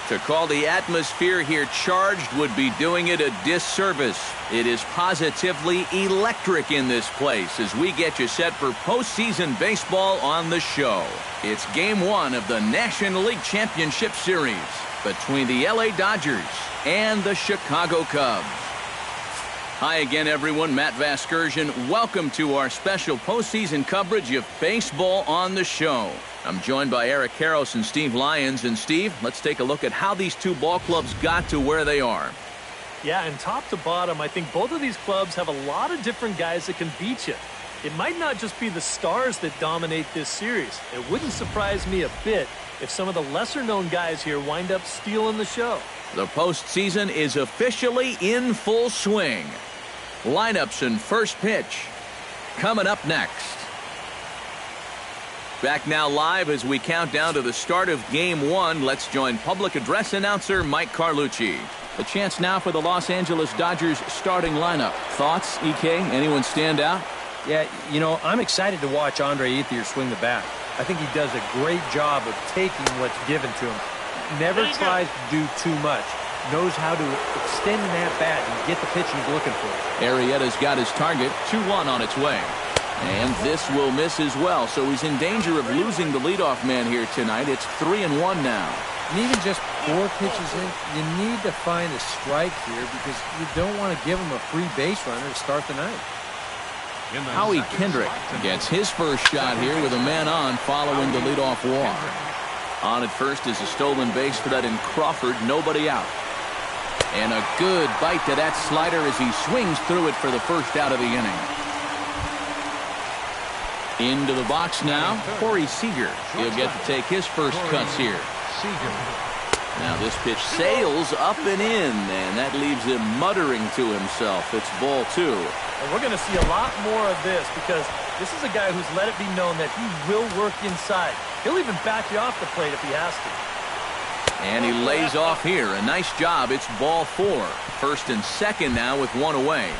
To call the atmosphere here charged would be doing it a disservice. It is positively electric in this place as we get you set for postseason baseball on the show. It's Game 1 of the National League Championship Series between the LA Dodgers and the Chicago Cubs. Hi again, everyone. Matt Vasgersian. Welcome to our special postseason coverage of baseball on the show. I'm joined by Eric Karros and Steve Lyons. And Steve, let's take a look at how these two ball clubs got to where they are. Yeah, and top to bottom, I think both of these clubs have a lot of different guys that can beat you. It might not just be the stars that dominate this series. It wouldn't surprise me a bit if some of the lesser-known guys here wind up stealing the show. The postseason is officially in full swing. Lineups and first pitch coming up next. Back now live as we count down to the start of Game 1. Let's join public address announcer Mike Carlucci. A chance now for the Los Angeles Dodgers starting lineup. Thoughts, EK? Anyone stand out? Yeah, you know, I'm excited to watch Andre Ethier swing the bat. I think he does a great job of taking what's given to him. Never tries to do too much. Knows how to extend that bat and get the pitch he's looking for. Arrieta's got his target. 2-1 on its way. And this will miss as well, so he's in danger of losing the leadoff man here tonight. It's 3-1 now. And even just 4 pitches in, you need to find a strike here because you don't want to give him a free base runner to start the night. Howie Kendrick gets his first shot here with a man on following the leadoff walk. On at first is a stolen base for that in Crawford. Nobody out. And a good bite to that slider as he swings through it for the first out of the inning. Into the box now, Corey Seager. He'll get to take his first cuts here. Now this pitch sails up and in, and that leaves him muttering to himself. It's ball 2. And we're going to see a lot more of this because this is a guy who's let it be known that he will work inside. He'll even back you off the plate if he has to. And he lays off here. A nice job. It's ball 4. First and second now with 1 away.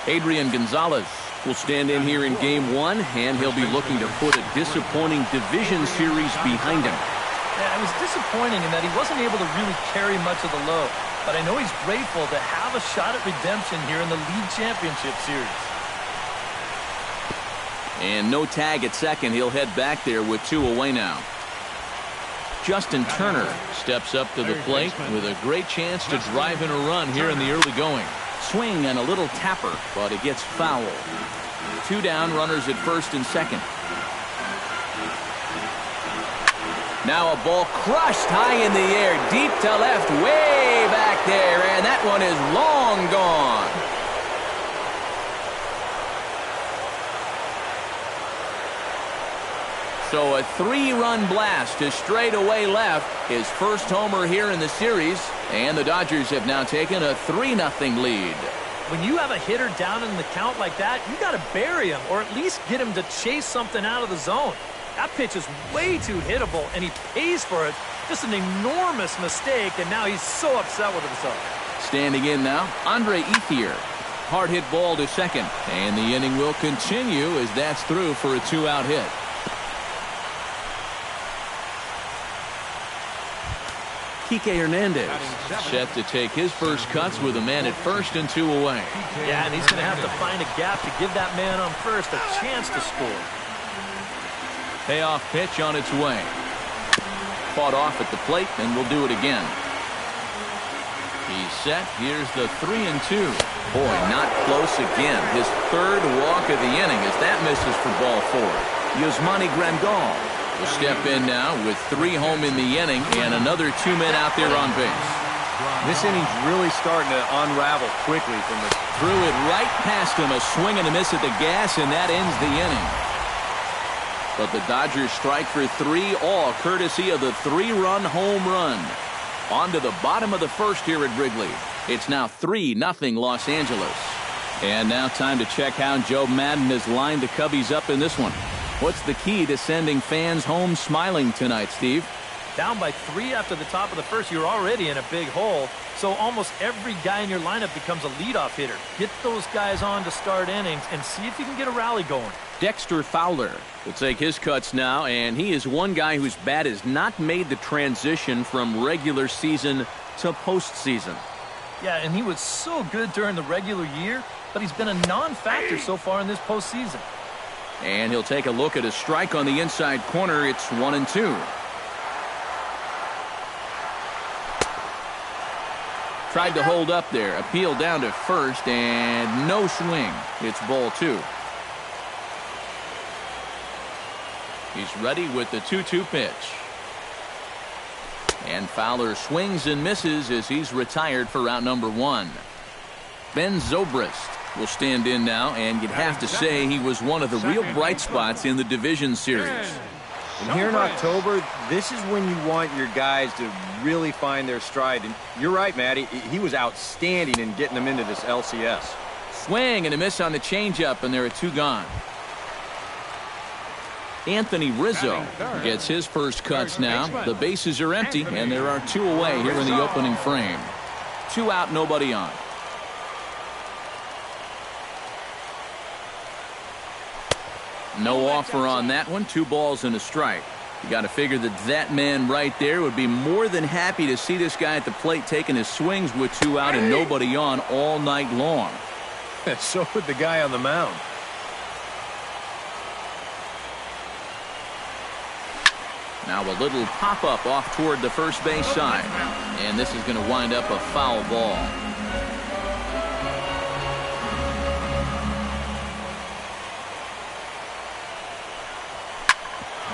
Adrian Gonzalez will stand in here in Game 1, and he'll be looking to put a disappointing division series behind him. Yeah, it was disappointing in that he wasn't able to really carry much of the load. But I know he's grateful to have a shot at redemption here in the league championship series. And no tag at second. He'll head back there with 2 away now. Justin Turner steps up to the plate with a great chance to drive in a run here in the early going. Swing and a little tapper, but it gets foul. 2 down, runners at first and second. Now a ball crushed high in the air, deep to left, way back there, and that one is long gone. So a 3-run blast to straightaway left, his first homer here in the series, and the Dodgers have now taken a 3-0 lead. When you have a hitter down in the count like that, you got to bury him or at least get him to chase something out of the zone. That pitch is way too hittable, and he pays for it. Just an enormous mistake, and now he's so upset with himself. Standing in now, Andre Ethier. Hard hit ball to second, and the inning will continue as that's through for a 2-out hit. Kike Hernandez set to take his first cuts with a man at first and 2 away. Yeah, and he's going to have to find a gap to give that man on first a chance to score. Payoff pitch on its way. Fought off at the plate, and will do it again. He's set. Here's the 3-2. Boy, not close again. His 3rd walk of the inning as that misses for ball 4. Yasmani Grandal will step in now with 3 home in the inning and another 2 men out there on base. This inning's really starting to unravel quickly from the... Threw it right past him, a swing and a miss at the gas, and that ends the inning. But the Dodgers strike for 3, all courtesy of the 3-run home run. On to the bottom of the first here at Wrigley. It's now 3-0 Los Angeles. And now time to check how Joe Madden has lined the Cubbies up in this one. What's the key to sending fans home smiling tonight, Steve? Down by 3 after the top of the first, you're already in a big hole. So almost every guy in your lineup becomes a leadoff hitter. Get those guys on to start innings and see if you can get a rally going. Dexter Fowler will take his cuts now, and he is one guy whose bat has not made the transition from regular season to postseason. Yeah, and he was so good during the regular year, but he's been a non-factor so far in this postseason. And he'll take a look at a strike on the inside corner. It's 1-2. Tried to hold up there. Appeal down to first, and no swing. It's ball 2. He's ready with the 2-2 pitch. And Fowler swings and misses as he's retired for round number 1. Ben Zobrist will stand in now, and you'd have to say he was one of the real bright spots in the division series. And here in October, this is when you want your guys to really find their stride. And you're right, Matty. He was outstanding in getting them into this LCS. Swing and a miss on the changeup, and there are 2 gone. Anthony Rizzo gets his first cuts now. The bases are empty, and there are 2 away here in the opening frame. 2 out, nobody on. No offer on that one. 2 balls and a strike. You got to figure that man right there would be more than happy to see this guy at the plate taking his swings with 2 out and nobody on all night long. So would the guy on the mound. Now a little pop-up off toward the first base side. And this is going to wind up a foul ball.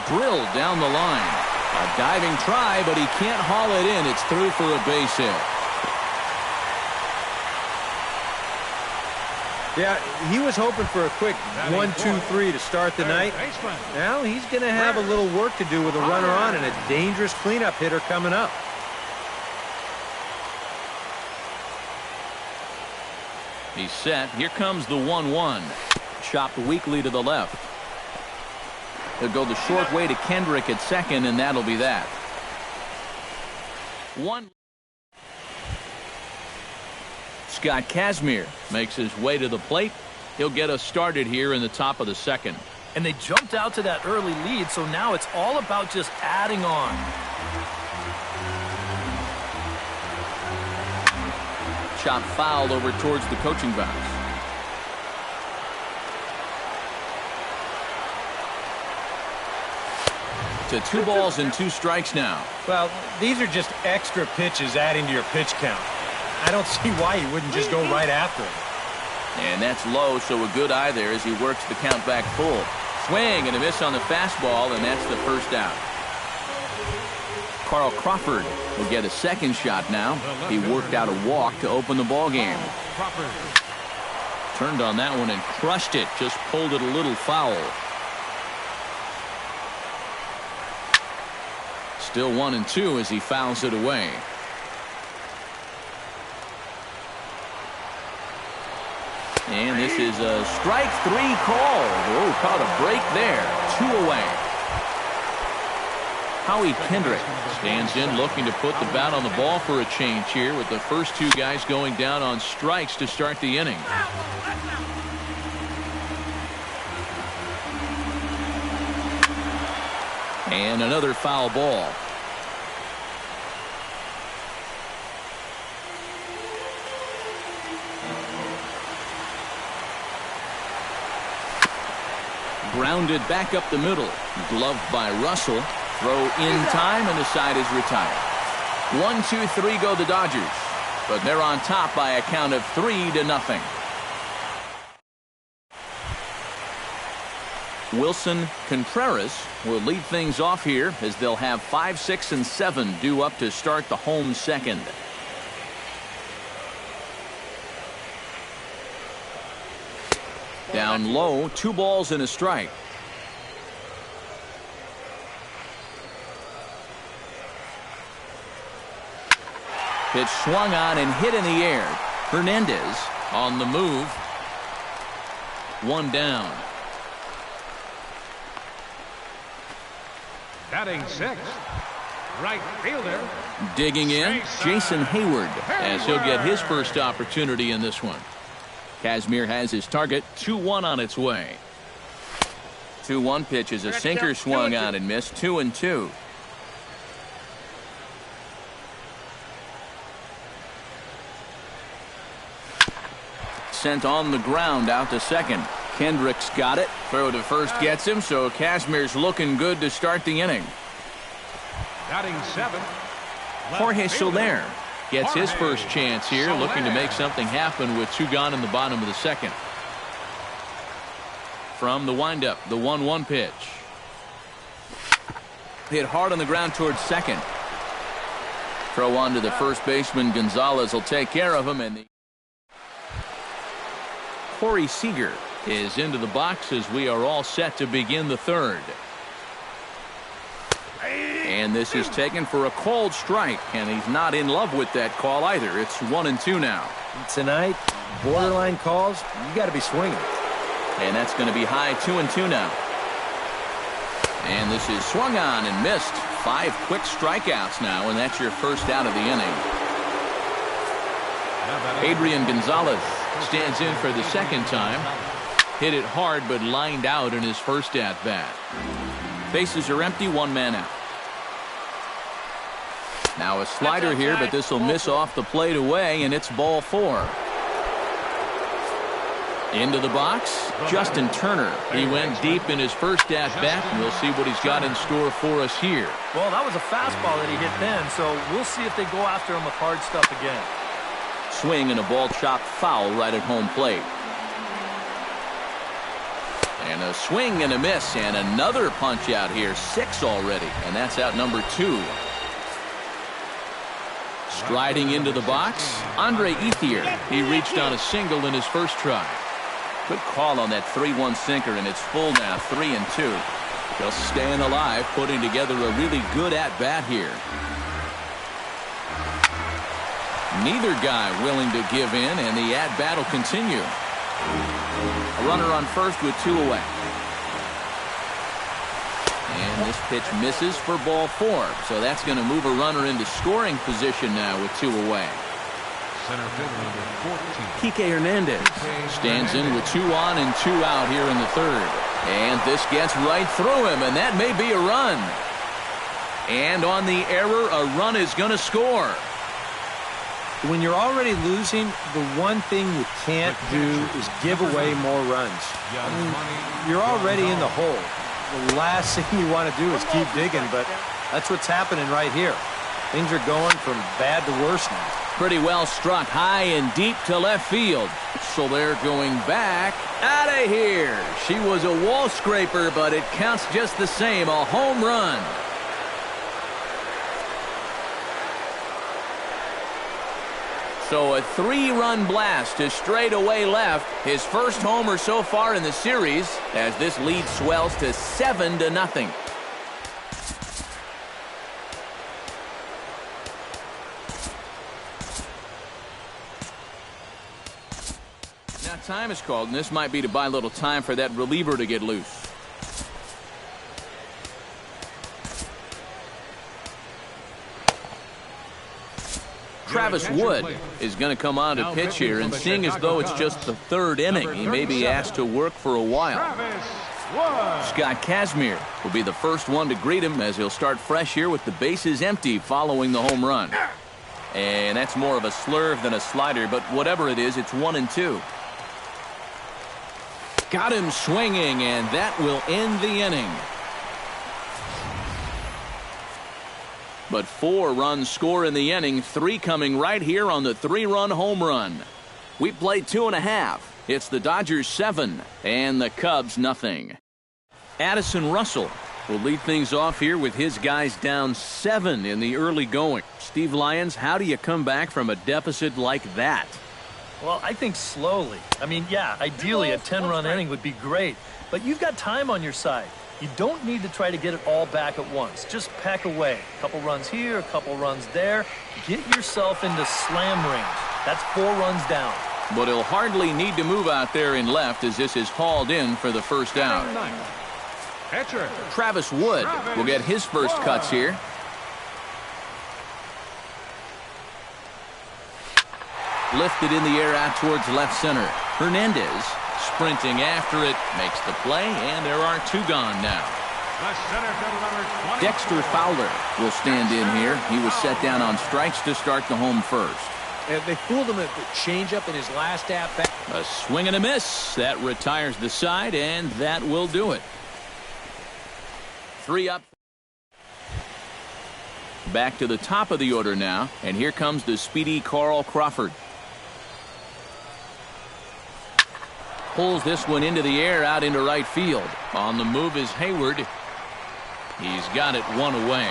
Drilled down the line. A diving try, but he can't haul it in. It's through for a base hit. Yeah, he was hoping for a quick 1-2-3 to start the night. Now he's going to have a little work to do with a runner on and a dangerous cleanup hitter coming up. He's set. Here comes the 1-1. Chopped weakly to the left. He'll go the short way to Kendrick at second, and that'll be that. 1. Scott Kazmir makes his way to the plate. He'll get us started here in the top of the second. And they jumped out to that early lead, so now it's all about just adding on. Chop foul over towards the coaching box. To 2 balls and 2 strikes now. Well, these are just extra pitches adding to your pitch count. I don't see why you wouldn't just go right after him. And that's low, so a good eye there as he works the count back full. Swing and a miss on the fastball, and that's the first out. Carl Crawford will get a second shot now. He worked out a walk to open the ball game. Turned on that one and crushed it. Just pulled it a little foul. Still 1-2 as he fouls it away. And this is a strike 3 call. Oh, caught a break there. 2 away. Howie Kendrick stands in looking to put the bat on the ball for a change here with the first 2 guys going down on strikes to start the inning. And another foul ball. Grounded back up the middle. Gloved by Russell. Throw in time, and the side is retired. 1-2-3 go the Dodgers. But they're on top by a count of 3-0. Wilson Contreras will lead things off here as they'll have 5, 6, and 7 due up to start the home second. Down low, 2 balls and a strike. Pitch swung on and hit in the air. Hernandez on the move. 1 down. Batting 6, Right fielder. Digging in, Jason Hayward, as he'll get his first opportunity in this one. Kazmir has his target, 2-1 on its way. 2-1 pitch is a sinker swung on and missed, 2-2. Sent on the ground out to second. Kendrick's got it. Throw to first gets him, so Kazmir's looking good to start the inning. Batting 7. Jorge Soler gets his first chance here, looking to make something happen with 2 gone in the bottom of the second. From the windup, the 1-1 pitch. Hit hard on the ground towards second. Throw on to the first baseman. Gonzalez will take care of him. And Corey Seager is into the box as we are all set to begin the third. And this is taken for a called strike, and he's not in love with that call either. It's 1-2 now. Tonight, borderline calls, you got to be swinging. And that's going to be high, 2-2 now. And this is swung on and missed. 5 quick strikeouts now, and that's your first out of the inning. Adrian Gonzalez stands in for the second time. Hit it hard, but lined out in his first at-bat. Bases are empty, 1 man out. Now a slider here, but this will miss off the plate away, and it's ball 4. Into the box, Justin Turner. He went deep in his first at-bat, and we'll see what he's got in store for us here. Well, that was a fastball that he hit then, so we'll see if they go after him with hard stuff again. Swing and a ball chopped foul right at home plate. And a swing and a miss, and another punch out here. 6 already, and that's out number 2. Striding into the box, Andre Ethier. He reached on a single in his first try. Good call on that 3-1 sinker, and it's full now, 3-2. Just staying alive, putting together a really good at-bat here. Neither guy willing to give in, and the at-bat will continue. A runner on first with 2 away. And this pitch misses for ball 4. So that's going to move a runner into scoring position now with 2 away. Center field number 14. Kike Hernandez stands in with 2 on and 2 out here in the third. And this gets right through him, and that may be a run. And on the error, a run is going to score. When you're already losing, the one thing you can't do is give away more runs. I mean, you're already in the hole. The last thing you want to do is keep digging, but that's what's happening right here. Things are going from bad to worse now. Pretty well struck high and deep to left field. So they're going back. Out of here. She was a wall scraper, but it counts just the same. A home run. So a 3-run blast to straightaway left. His first homer so far in the series as this lead swells to 7-0. Now time is called, and this might be to buy a little time for that reliever to get loose. Travis Wood is going to come on to pitch here, and seeing as though it's just the 3rd inning, he may be asked to work for a while. Scott Kazmir will be the first one to greet him as he'll start fresh here with the bases empty following the home run. And that's more of a slurve than a slider, but whatever it is, it's 1-2. Got him swinging, and that will end the inning. But 4 runs score in the inning, 3 coming right here on the 3-run home run. We played 2.5. It's the Dodgers 7 and the Cubs nothing. Addison Russell will lead things off here with his guys down 7 in the early going. Steve Lyons, how do you come back from a deficit like that? Well, I think slowly. I mean, yeah, ideally a 10-run inning would be great, but you've got time on your side. You don't need to try to get it all back at once. Just peck away. A couple runs here, a couple runs there. Get yourself into slam range. That's 4 runs down. But he'll hardly need to move out there in left as this is hauled in for the first out. Travis Wood will get his first cuts here. Lifted in the air out towards left center. Hernandez sprinting after it, makes the play, and there are two gone now. Dexter Fowler will stand in here. He was set down on strikes to start the home first. And they fooled him at the changeup in his last at-bat. A swing and a miss. That retires the side, and that will do it. 3 up. Back to the top of the order now, and here comes the speedy Carl Crawford. Pulls this one into the air out into right field. On the move is Hayward. He's got it one away.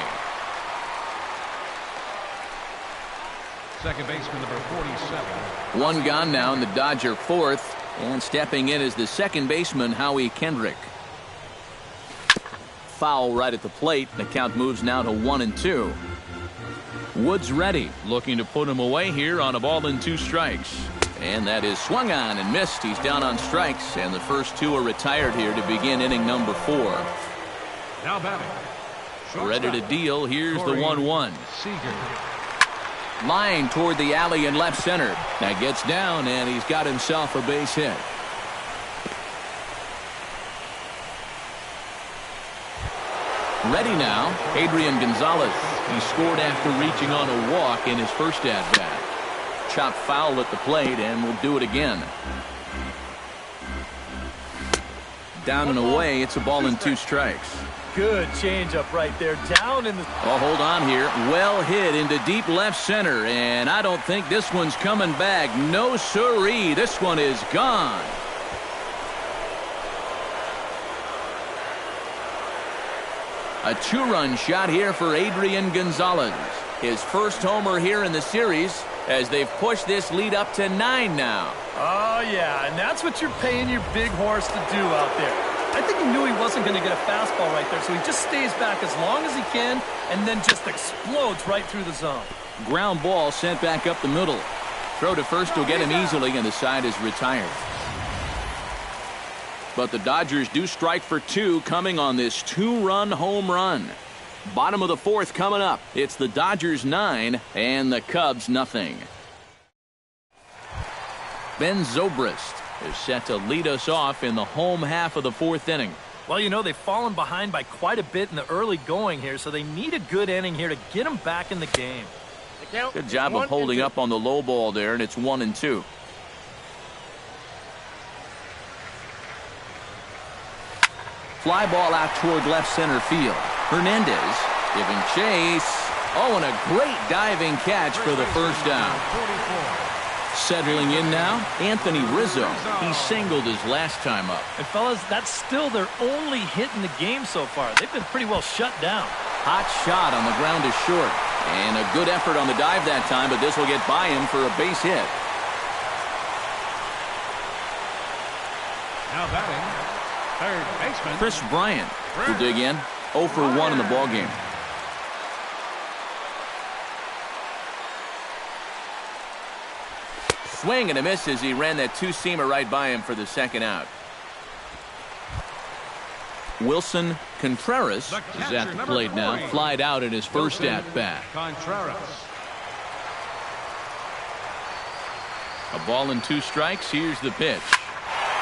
Second baseman number 47. One gone now in the Dodger fourth, and stepping in is the second baseman Howie Kendrick. Foul right at the plate. The count moves now to 1-2. Woods ready, looking to put him away here on a ball and 2 strikes. And that is swung on and missed. He's down on strikes, and the first 2 are retired here to begin inning number 4. Now batting. Ready to deal. Here's the 1-1. Seager. Line toward the alley in left center. That gets down, and he's got himself a base hit. Ready now, Adrian Gonzalez. He scored after reaching on a walk in his first at-bat. Chopped foul at the plate, and will do it again. Down and away, it's a ball and 2 strikes. Good changeup right there, down in the... Oh, hold on here. Well hit into deep left center, and I don't think this one's coming back. No siree, this one is gone. A 2-run shot here for Adrian Gonzalez. His first homer here in the series, as they've pushed this lead up to 9 now. Oh, yeah, and that's what you're paying your big horse to do out there. I think he knew he wasn't going to get a fastball right there, so he just stays back as long as he can and then just explodes right through the zone. Ground ball sent back up the middle. Throw to first will get him easily, and the side is retired. But the Dodgers do strike for 2 coming on this 2-run home run. Bottom of the 4th coming up. It's the Dodgers 9 and the Cubs nothing. Ben Zobrist is set to lead us off in the home half of the 4th inning. Well, you know, they've fallen behind by quite a bit in the early going here, so they need a good inning here to get them back in the game. Good job of holding up on the low ball there, and it's 1-2. Fly ball out toward left center field. Hernandez giving chase. Oh, and a great diving catch for the first down. Settling in now, Anthony Rizzo. He singled his last time up. And fellas, that's still their only hit in the game so far. They've been pretty well shut down. Hot shot on the ground is short. And a good effort on the dive that time, but this will get by him for a base hit. Now batting, third baseman Chris Bryant will dig in. 0 for 1 in the ballgame. Swing and a miss as he ran that 2-seamer right by him for the second out. Wilson Contreras is at the plate now. Flied out in his first at-bat. Contreras. A ball and 2 strikes. Here's the pitch.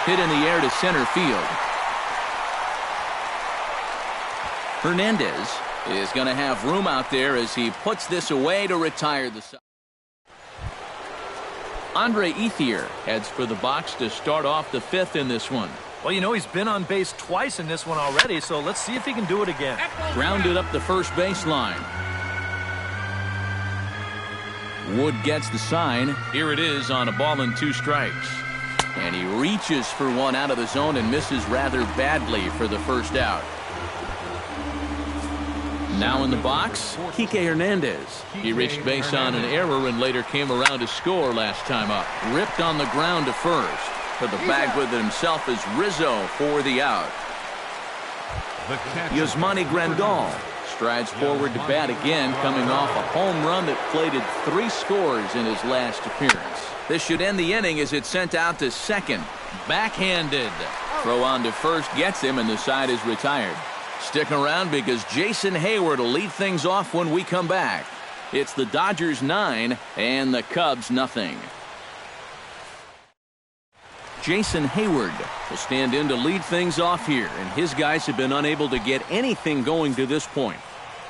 Hit in the air to center field. Hernandez is going to have room out there as he puts this away to retire the side. Andre Ethier heads for the box to start off the 5th in this one. Well, you know, he's been on base twice in this one already, so let's see if he can do it again. Grounded up the first baseline. Wood gets the sign. Here it is on a ball and 2 strikes. And he reaches for one out of the zone and misses rather badly for the first out. Now in the box, Kike Hernandez. He reached base on an error and later came around to score last time up. Ripped on the ground to first. To the bag with it himself is Rizzo for the out. Yasmani Grandal strides forward to bat again, coming off a home run that plated 3 scores in his last appearance. This should end the inning as it's sent out to second. Backhanded. Throw on to first gets him, and the side is retired. Stick around because Jason Hayward will lead things off when we come back. It's the Dodgers 9 and the Cubs nothing. Jason Hayward will stand in to lead things off here, and his guys have been unable to get anything going to this point.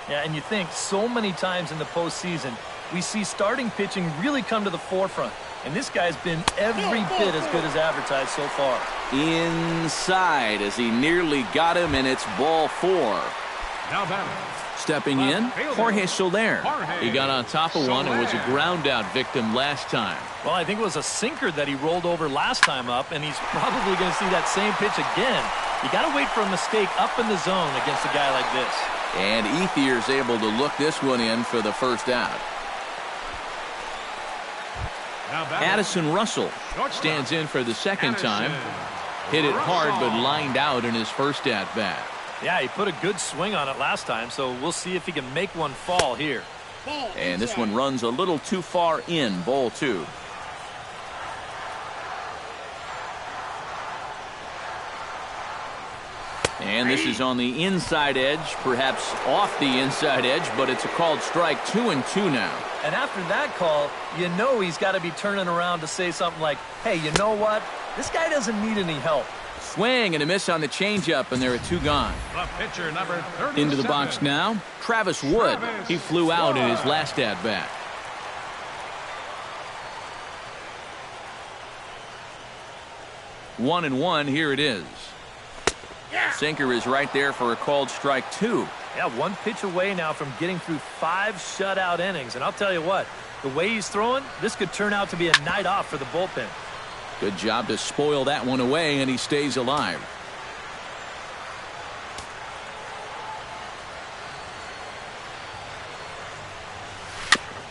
Yeah, and you think so many times in the postseason, we see starting pitching really come to the forefront. And this guy's been every bit as good as advertised so far. Inside as he nearly got him, and it's ball 4. Now batting. Stepping in, Jorge Soler. He got on top of one and was a ground-out victim last time. Well, I think it was a sinker that he rolled over last time up, and he's probably going to see that same pitch again. You got to wait for a mistake up in the zone against a guy like this. And Ethier's able to look this one in for the first out. Addison Russell stands in for the second time. Hit it hard, but lined out in his first at-bat. Yeah, he put a good swing on it last time, so we'll see if he can make one fall here. And this one runs a little too far in, ball 2. And this is on the inside edge, perhaps off the inside edge, but it's a called strike. 2-2 now. And after that call, you know he's got to be turning around to say something like, hey, you know what? This guy doesn't need any help. Swing and a miss on the changeup, and there are 2 gone. The pitcher, number 37. Into the box now, Travis Wood. He flew out in his last at-bat. One and one, here it is. Sinker is right there for a called strike 2. Yeah, 1 pitch away now from getting through 5 shutout innings. And I'll tell you what, the way he's throwing, this could turn out to be a night off for the bullpen. Good job to spoil that one away, and he stays alive.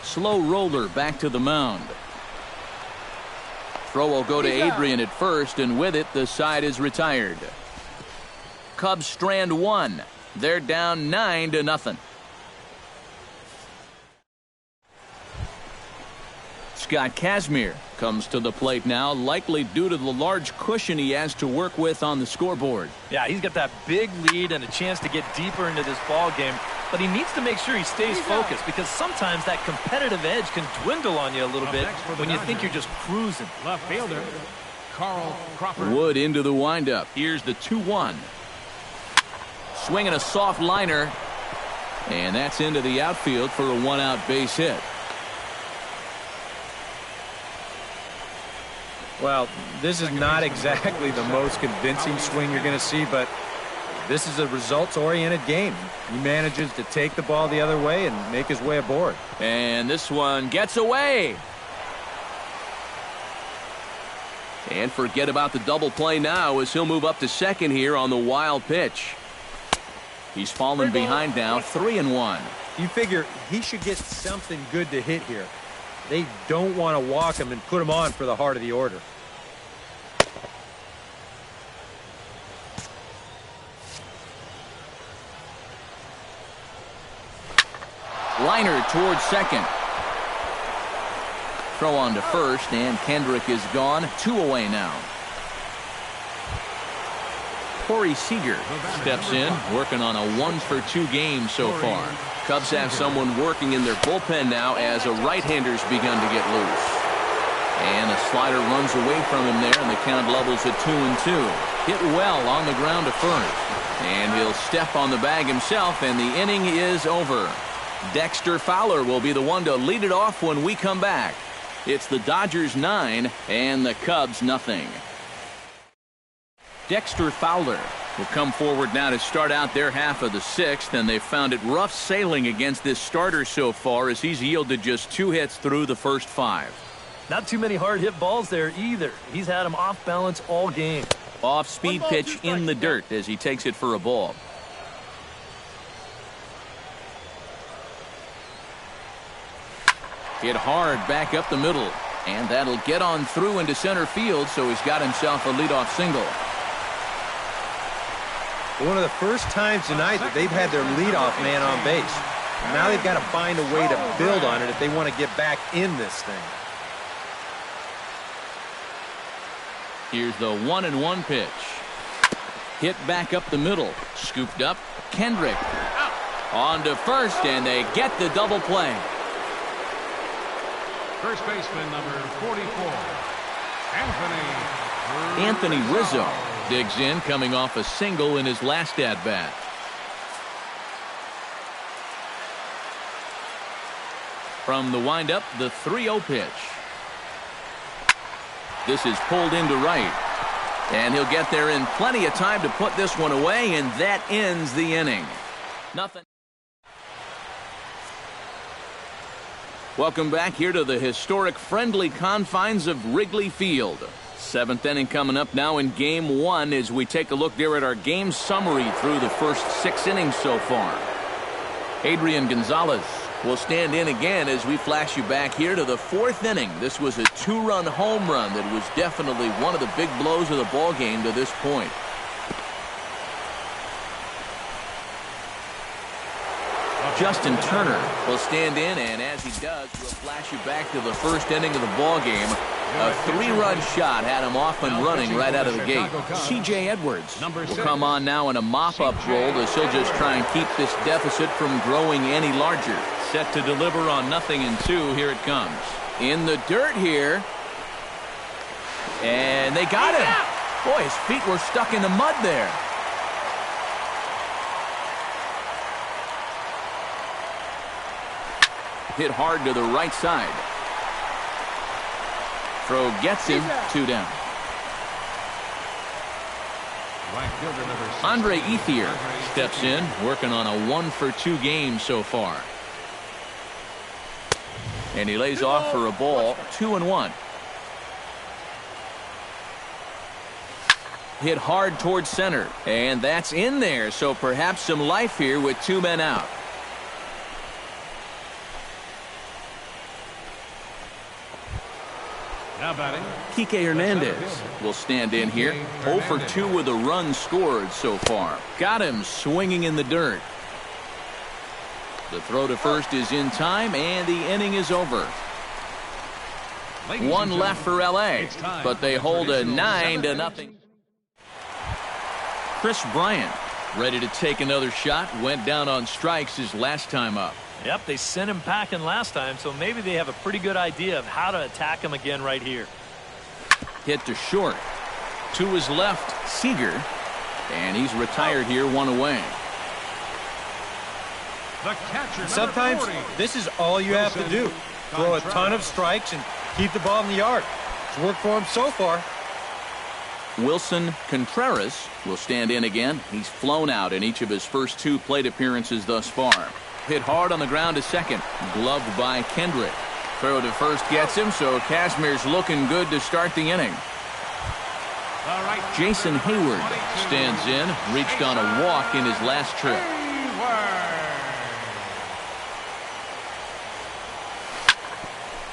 Slow roller back to the mound. Throw will go to Adrian at first, and with it, the side is retired. Cubs strand 1. They're down 9-0. Scott Kazmir comes to the plate now, likely due to the large cushion he has to work with on the scoreboard. Yeah, he's got that big lead and a chance to get deeper into this ball game, but he needs to make sure he stays focused because sometimes that competitive edge can dwindle on you a little bit when you think you're just cruising. Left fielder, Carl Crawford. Wood into the windup. Here's the 2-1. Swinging a soft liner, and that's into the outfield for a 1-out base hit. Well, this is not exactly the most convincing swing you're going to see, but this is a results-oriented game. He manages to take the ball the other way and make his way aboard. And this one gets away. And forget about the double play now as he'll move up to second here on the wild pitch. He's fallen behind now, 3-1. You figure he should get something good to hit here. They don't want to walk him and put him on for the heart of the order. Liner towards second. Throw on to first, and Kendrick is gone. 2 away now. Corey Seager steps in, working on a 1-for-2 game so far. Cubs have someone working in their bullpen now as a right-hander's begun to get loose. And a slider runs away from him there, and the count levels at 2-2. Hit well on the ground to first. And he'll step on the bag himself, and the inning is over. Dexter Fowler will be the one to lead it off when we come back. It's the Dodgers 9 and the Cubs nothing. Dexter Fowler will come forward now to start out their half of the 6th, and they've found it rough sailing against this starter so far as he's yielded just 2 hits through the first 5. Not too many hard hit balls there either. He's had them off balance all game. Off speed pitch in the dirt as he takes it for a ball. Hit hard back up the middle, and that'll get on through into center field, so he's got himself a leadoff single. One of the first times tonight that they've had their leadoff man on base. Now they've got to find a way to build on it if they want to get back in this thing. Here's the 1-1 pitch. Hit back up the middle. Scooped up. Kendrick on to first, and they get the double play. First baseman, number 44, Anthony Anthony Rizzo digs in, coming off a single in his last at-bat. From the windup, the 3-0 pitch. This is pulled into right. And he'll get there in plenty of time to put this one away, and that ends the inning. Nothing. Welcome back here to the historic friendly confines of Wrigley Field. 7th inning coming up now in Game 1 as we take a look there at our game summary through the first 6 innings so far. Adrian Gonzalez will stand in again as we flash you back here to the 4th inning. This was a 2-run home run that was definitely one of the big blows of the ball game to this point. Justin Turner will stand in, and as he does, we'll flash you back to the 1st inning of the ball game. A 3-run shot had him off and running right out of the gate. C.J. Edwards will come on now in a mop-up role as he'll just try and keep this deficit from growing any larger. Set to deliver on 0-2. Here it comes. In the dirt here. And they got him. Boy, his feet were stuck in the mud there. Hit hard to the right side. Throw gets him. 2 down. Andre Ethier steps in, working on a 1-for-2 game so far. And he lays off for a ball. 2-1. Hit hard towards center, and that's in there, so perhaps some life here with 2 men out. Now batting, Kike Hernandez will stand in here. 0-for-2 with a run scored so far. Got him swinging in the dirt. The throw to first is in time, and the inning is over. 1 left for L.A., but they hold a 9-0. Chris Bryant ready to take another shot. Went down on strikes his last time up. Yep, they sent him packing last time, so maybe they have a pretty good idea of how to attack him again right here. Hit to short. To his left, Seager. And he's retired here, 1 away. the catcher, Sometimes 40. this is all you have to do. Throw a ton of strikes and keep the ball in the yard. It's worked for him so far. Wilson Contreras will stand in again. He's flown out in each of his first 2 plate appearances thus far. Hit hard on the ground to second. Gloved by Kendrick. Throw to first gets him, so Kazmir's looking good to start the inning. Jason Hayward stands in. Reached on a walk in his last trip.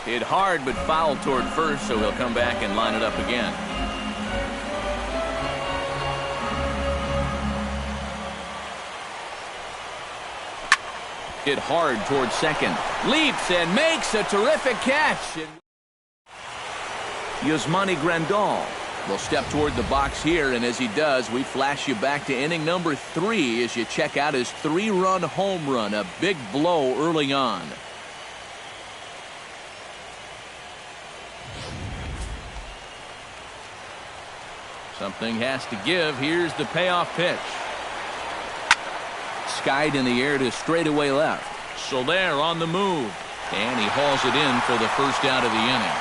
Hit hard but fouled toward first, so he'll come back and line it up again. Hit hard toward second. Leaps and makes a terrific catch. Yasmani Grandal will step toward the box here, and as he does, we flash you back to inning number 3 as you check out his 3-run home run. A big blow early on. Something has to give. Here's the payoff pitch. Skied in the air to straightaway left. Soler on the move. And he hauls it in for the first out of the inning.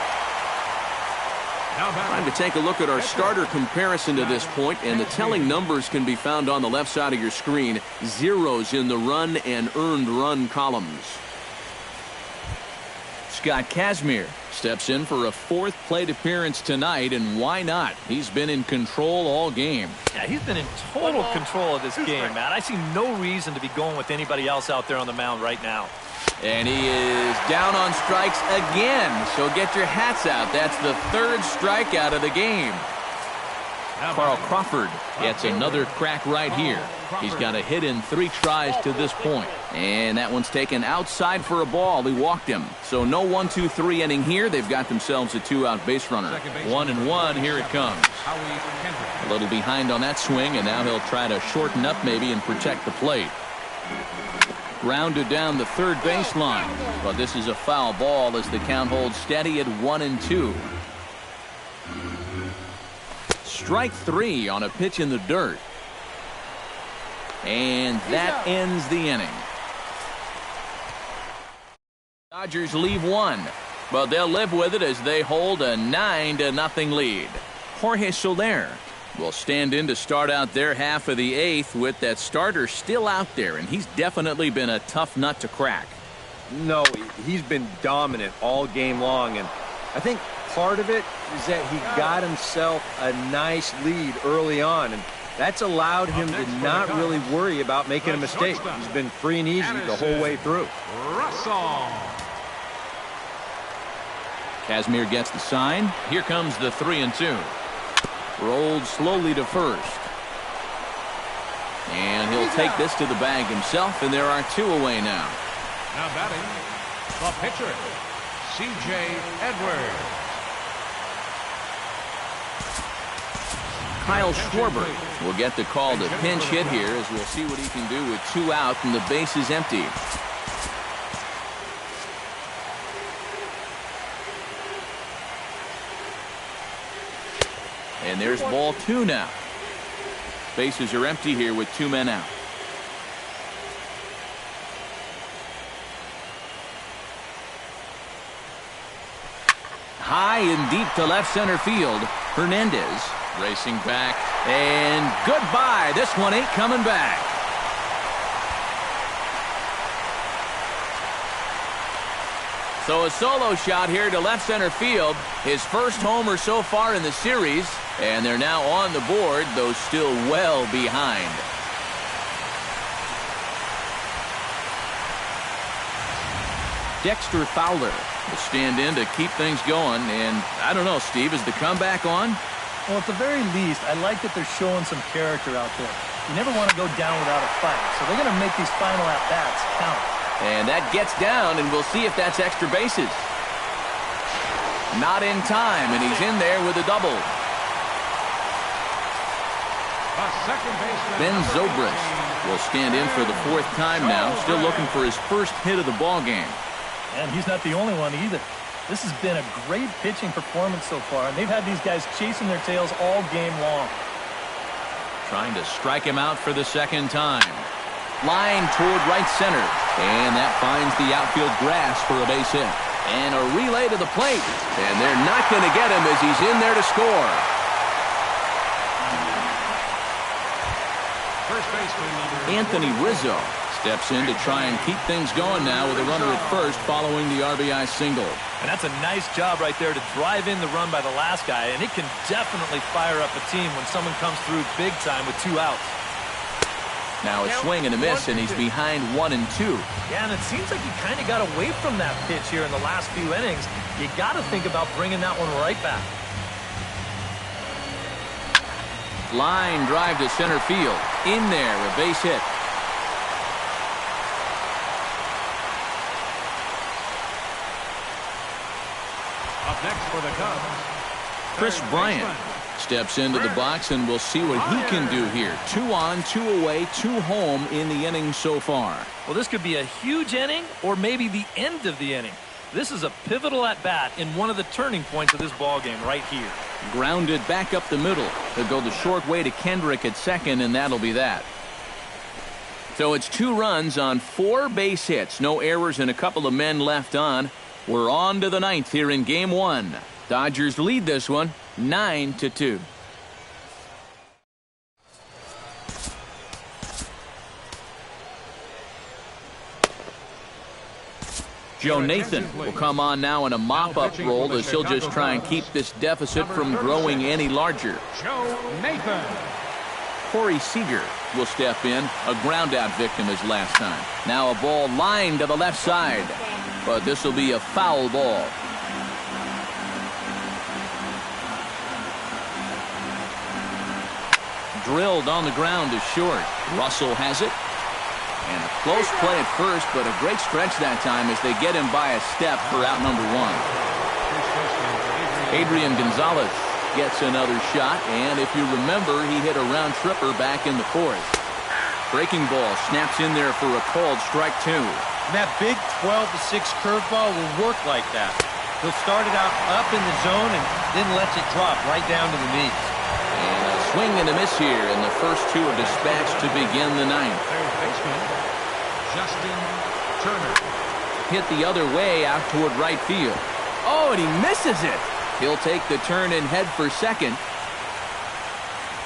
Time to take a look at our starter comparison to this point, and the telling numbers can be found on the left side of your screen. Zeros in the run and earned run columns. Scott Kazmir steps in for a 4th plate appearance tonight, and why not? He's been in control all game. Yeah, he's been in total control of this game, Matt. I see no reason to be going with anybody else out there on the mound right now. And he is down on strikes again, so get your hats out. That's the 3rd strikeout of the game. Carl Crawford gets another crack right here. He's got a hit in 3 tries to this point. And that one's taken outside for a ball. He walked him. So no 1-2-3 inning here. They've got themselves a 2-out base runner. 1-1. Here it comes. A little behind on that swing, and now he'll try to shorten up maybe and protect the plate. Grounded down the third baseline. But this is a foul ball as the count holds steady at 1-2. Strike 3 on a pitch in the dirt. And that ends the inning. Dodgers leave one, but they'll live with it as they hold a 9-0 lead. Jorge Soler will stand in to start out their half of the 8th with that starter still out there, and he's definitely been a tough nut to crack. No, he's been dominant all game long, and I think part of it is that he got himself a nice lead early on, and that's allowed him to not really worry about making a mistake. He's been free and easy the whole way through. Russell. Kazmir gets the sign. Here comes the 3-2. Rolled slowly to first. And he'll take this to the bag himself, and there are 2 away now. Now batting, the pitcher, C.J. Edwards. Kyle Schwarber will get the call to pinch hit here, as we'll see what he can do with 2 out and the base is empty. And there's ball 2 now. Bases are empty here with 2 men out. High and deep to left center field. Hernandez racing back, and goodbye. This one ain't coming back. So a solo shot here to left center field. His first homer so far in the series, and they're now on the board, though still well behind. Dexter Fowler will stand in to keep things going, and I don't know, Steve, is the comeback on? Well, at the very least, I like that they're showing some character out there. You never want to go down without a fight, so they're going to make these final at-bats count. And that gets down, and we'll see if that's extra bases. Not in time, and he's in there with a double. Ben Zobrist will stand in for the 4th time now, still looking for his first hit of the ball game. And he's not the only one either. This has been a great pitching performance so far, and they've had these guys chasing their tails all game long. Trying to strike him out for the 2nd time. Line toward right center, and that finds the outfield grass for a base hit. And a relay to the plate, and they're not going to get him as he's in there to score. First baseman Anthony Rizzo steps in to try and keep things going now with a runner at first following the RBI single. And that's a nice job right there to drive in the run by the last guy, and it can definitely fire up a team when someone comes through big time with 2 outs. Now a swing and a miss, and he's behind 1 and 2. Yeah, and it seems like he kind of got away from that pitch here in the last few innings. You got to think about bringing that one right back. Line drive to center field. In there, a base hit. up next for the Cubs. Chris Bryant steps into the box, and we'll see what he can do here. 2 on, 2 away, 2 home in the inning so far. Well, this could be a huge inning or maybe the end of the inning. This is a pivotal at-bat in one of the turning points of this ball game right here. Grounded back up the middle. He'll go the short way to Kendrick at second, and that'll be that. So it's 2 runs on 4 base hits. No errors and a couple of men left on. We're on to the 9th here in Game 1. Dodgers lead this one 9-2. Joe Nathan will come on now in a mop-up role as he'll just try and keep this deficit from growing any larger. Joe Nathan. Corey Seager will step in, a ground-out victim as last time. Now a ball lined to the left side, but this will be a foul ball. Drilled on the ground to short. Russell has it. And a close play at first, but a great stretch that time as they get him by a step for out number 1. Adrian Gonzalez gets another shot, and if you remember, he hit a round tripper back in the 4th. Breaking ball snaps in there for a called strike 2. And that big 12-6 curveball will work like that. He'll start it out up in the zone and then lets it drop right down to the knees. swing and a miss here, and the first two are dispatched to begin the ninth. Third baseman, Justin Turner. Hit the other way out toward right field. Oh, and he misses it. He'll take the turn and head for second.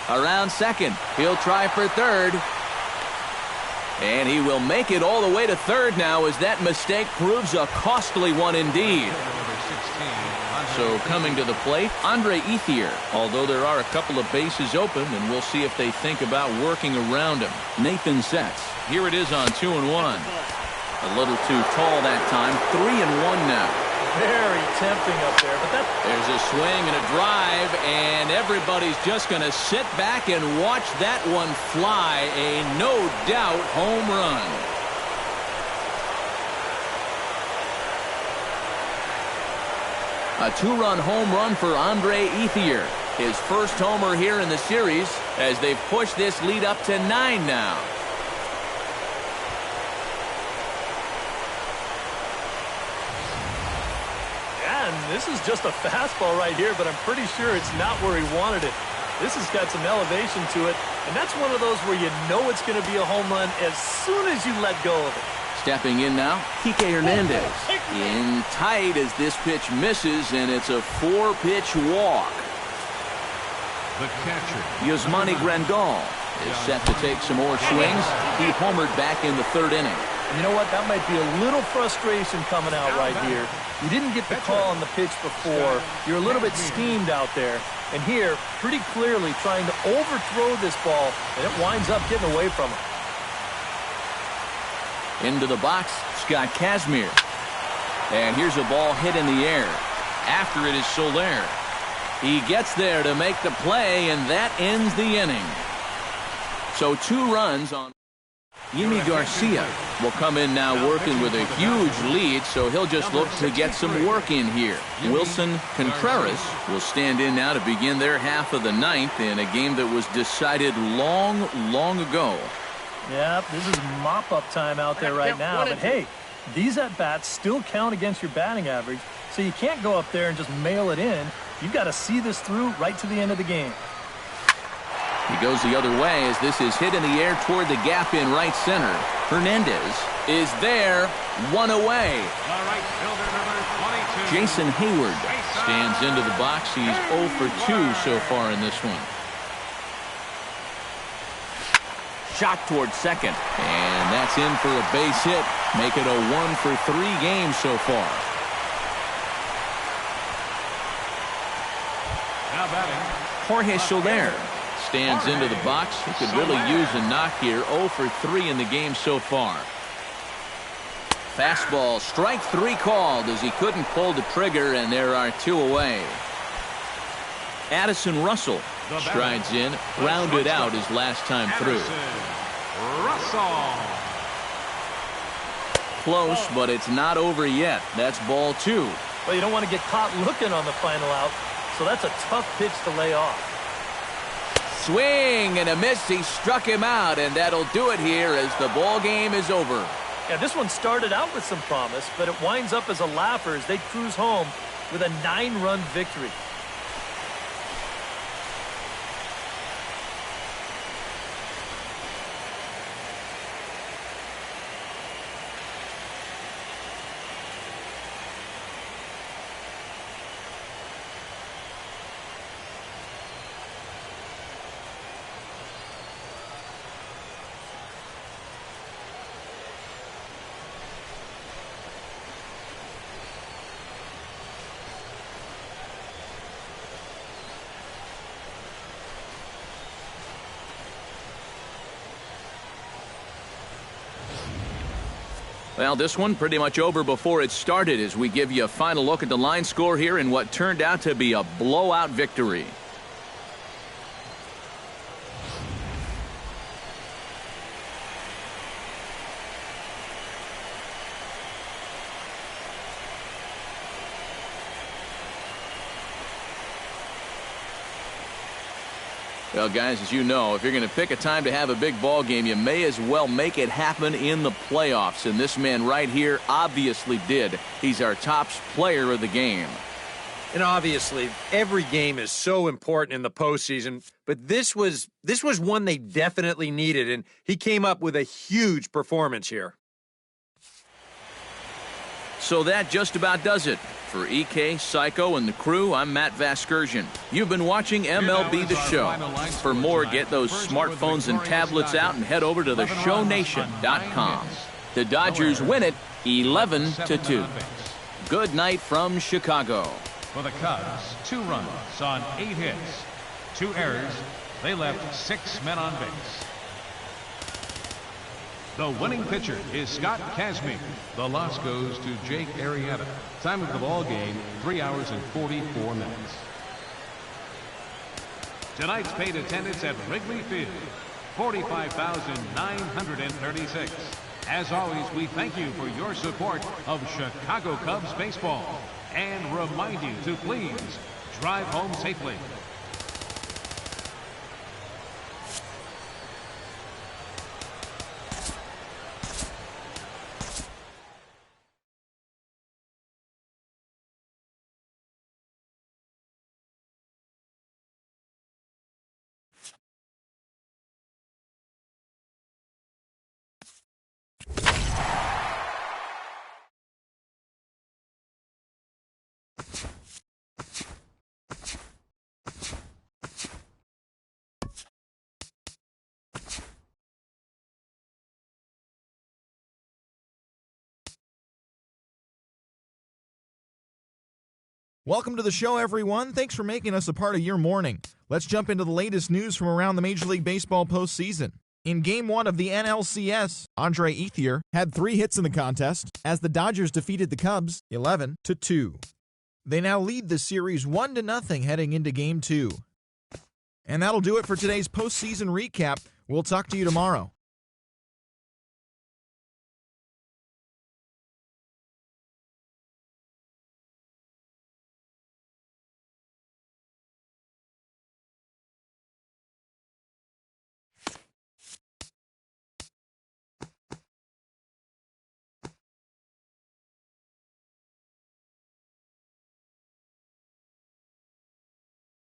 Around second, he'll try for third. And he will make it all the way to third now, as that mistake proves a costly one indeed. So coming to the plate, Andre Ethier. Although there are a couple of bases open, and we'll see if they think about working around him. Nathan sets. Here it is on 2-1. A little too tall that time. 3-1 now. Very tempting up there, but there's a swing and a drive, and everybody's just going to sit back and watch that one fly. A no doubt home run. A two-run home run for Andre Ethier. His first homer here in the series, as they've pushed this lead up to 9 now. This is just a fastball right here, but I'm pretty sure it's not where he wanted it. This has got some elevation to it, and that's one of those where you know it's going to be a home run as soon as you let go of it. Stepping in now, Kike Hernandez. In tight as this pitch misses, and it's a 4-pitch walk. The catcher, Yasmani Grandal, is set to take some more swings. He homered back in the third inning. And you know what? That might be a little frustration coming out right here. You didn't get the call on the pitch before. You're a little bit steamed out there. And here, pretty clearly trying to overthrow this ball, and it winds up getting away from him. Into the box, Scott Kazmir. And here's a ball hit in the air. After it is Soler. He gets there to make the play, and that ends the inning. So 2 runs on Yimi Garcia will come in now working with a huge lead, so he'll just look to get some work in here. Wilson Contreras will stand in now to begin their half of the ninth in a game that was decided long, long ago. Yeah, this is mop-up time out there right now, but hey, these at-bats still count against your batting average, so you can't go up there and just mail it in. You've got to see this through right to the end of the game. He goes the other way as this is hit in the air toward the gap in right center. Hernandez is there, 1 away. The right fielder, number 22. Jason Hayward stands into the box. He's 0 for 2 so far in this one. Shot toward second, and that's in for a base hit. Make it a 1 for 3 game so far. Now batting, Jorge Soler stands into the box. He could really use a knock here. 0 for 3 in the game so far. Fastball, strike 3 called as he couldn't pull the trigger, and there are 2 away. Addison Russell strides in, rounded out his last time through. Russell. Close, but it's not over yet. That's ball 2. Well, you don't want to get caught looking on the final out, so that's a tough pitch to lay off. Swing and a miss. He struck him out, and that'll do it here as the ball game is over. Yeah, this one started out with some promise, but it winds up as a laugher as they cruise home with a 9-run victory. Well, this one pretty much over before it started as we give you a final look at the line score here in what turned out to be a blowout victory. Well, guys, as you know, if you're going to pick a time to have a big ball game, you may as well make it happen in the playoffs. And this man right here obviously did. He's our top player of the game. And obviously, every game is so important in the postseason, but this was one they definitely needed, and he came up with a huge performance here. So that just about does it. For EK, Psycho, and the crew, I'm Matt Vasgersian. You've been watching MLB The Show. For more, get those smartphones and tablets out and head over to theshownation.com. The Dodgers win it 11-2. Good night from Chicago. For the Cubs, 2 runs on 8 hits, 2 errors. They left 6 men on base. The winning pitcher is Scott Kazmir. The loss goes to Jake Arrieta. Time of the ball game, 3 hours and 44 minutes. Tonight's paid attendance at Wrigley Field, 45,936. As always, we thank you for your support of Chicago Cubs baseball and remind you to please drive home safely. Welcome to the show, everyone. Thanks for making us a part of your morning. Let's jump into the latest news from around the Major League Baseball postseason. In Game 1 of the NLCS, Andre Ethier had 3 hits in the contest as the Dodgers defeated the Cubs 11-2. They now lead the series 1-0 heading into Game 2. And that'll do it for today's postseason recap. We'll talk to you tomorrow.